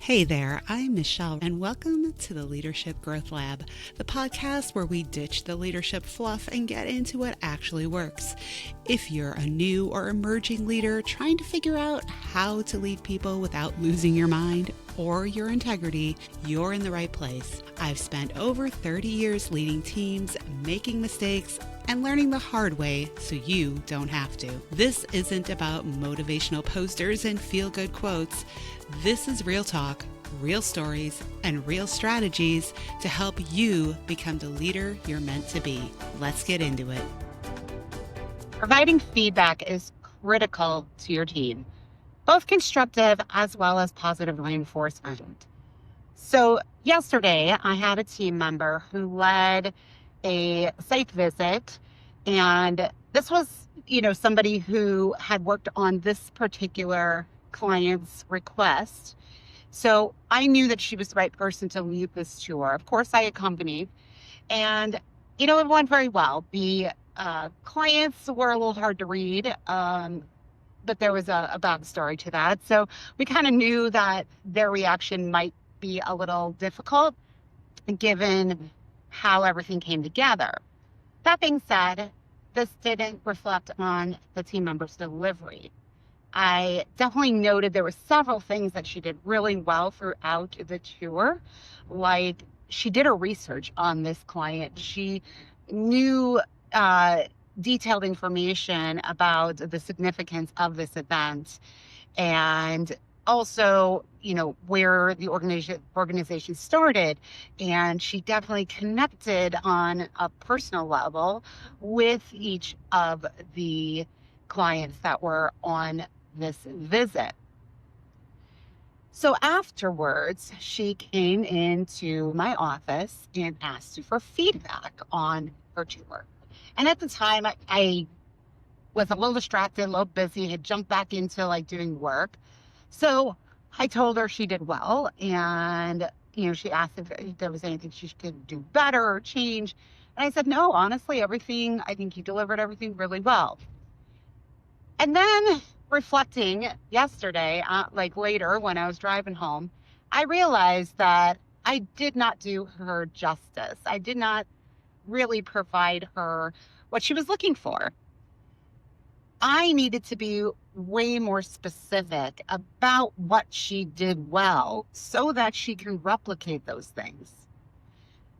Hey there, I'm Michelle, and welcome to the Leadership Growth Lab, the podcast where we ditch the leadership fluff and get into what actually works. If you're a new or emerging leader trying to figure out how to lead people without losing your mind or your integrity, you're in the right place. I've spent over 30 years leading teams, making mistakes, and learning the hard way so you don't have to. This isn't about motivational posters and feel-good quotes. This is real talk, real stories, and real strategies to help you become the leader you're meant to be. Let's get into it. Providing feedback is critical to your team, both constructive as well as positive reinforcement. So yesterday, I had a team member who led a site visit, and this was, somebody who had worked on this particular client's request. So I knew that she was the right person to lead this tour. Of course, I accompanied, and it went very well. The clients were a little hard to read, but there was a backstory to that. So we kind of knew that their reaction might be a little difficult given how everything came together. That being said, this didn't reflect on the team member's delivery. I definitely noted there were several things that she did really well throughout the tour. Like, she did her research on this client. She knew detailed information about the significance of this event, and also, where the organization started. And she definitely connected on a personal level with each of the clients that were on this visit. So afterwards, she came into my office and asked for feedback on her tour. And at the time, I was a little distracted, a little busy, had jumped back into doing work. So I told her she did well, and she asked if there was anything she could do better or change. And I said, no, honestly, I think you delivered everything really well. And then reflecting yesterday, later when I was driving home, I realized that I did not do her justice. I did not really provide her what she was looking for. I needed to be way more specific about what she did well so that she can replicate those things.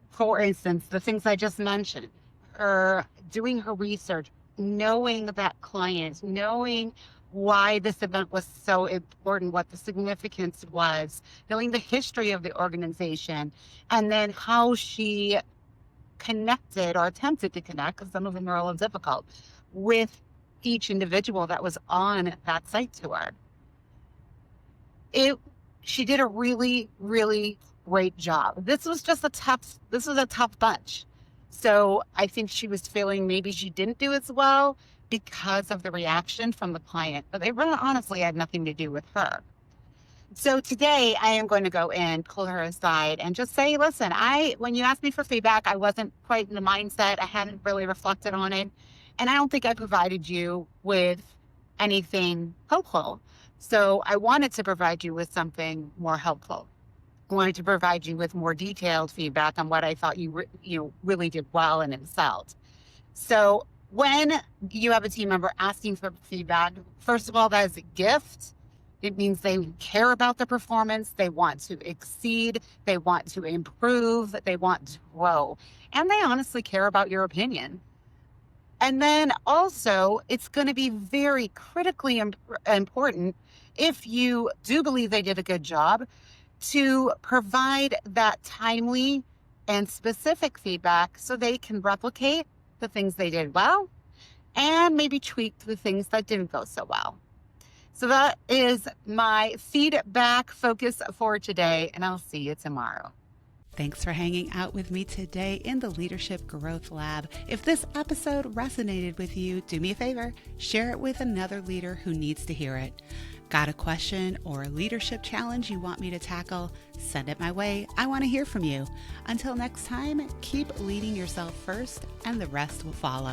For instance, the things I just mentioned, her doing her research, knowing that client, knowing why this event was so important, what the significance was, knowing the history of the organization, and then how she connected or attempted to connect, because some of them are a little difficult, with each individual that was on that site tour. She did a really, really great job. This was a tough bunch. So I think she was feeling maybe she didn't do as well because of the reaction from the client, but it really honestly had nothing to do with her. So today I am going to go in, pull her aside, and just say, listen, when you asked me for feedback, I wasn't quite in the mindset. I hadn't really reflected on it. And I don't think I provided you with anything helpful. So I wanted to provide you with something more helpful. I wanted to provide you with more detailed feedback on what I thought you really did well and excelled. So when you have a team member asking for feedback, first of all, that is a gift. It means they care about the performance. They want to exceed. They want to improve. They want to grow. And they honestly care about your opinion. And then also, it's going to be very critically important, if you do believe they did a good job, to provide that timely and specific feedback so they can replicate the things they did well and maybe tweak the things that didn't go so well. So that is my feedback focus for today, and I'll see you tomorrow. Thanks for hanging out with me today in the Leadership Growth Lab. If this episode resonated with you, do me a favor, share it with another leader who needs to hear it. Got a question or a leadership challenge you want me to tackle? Send it my way. I want to hear from you. Until next time, keep leading yourself first, and the rest will follow.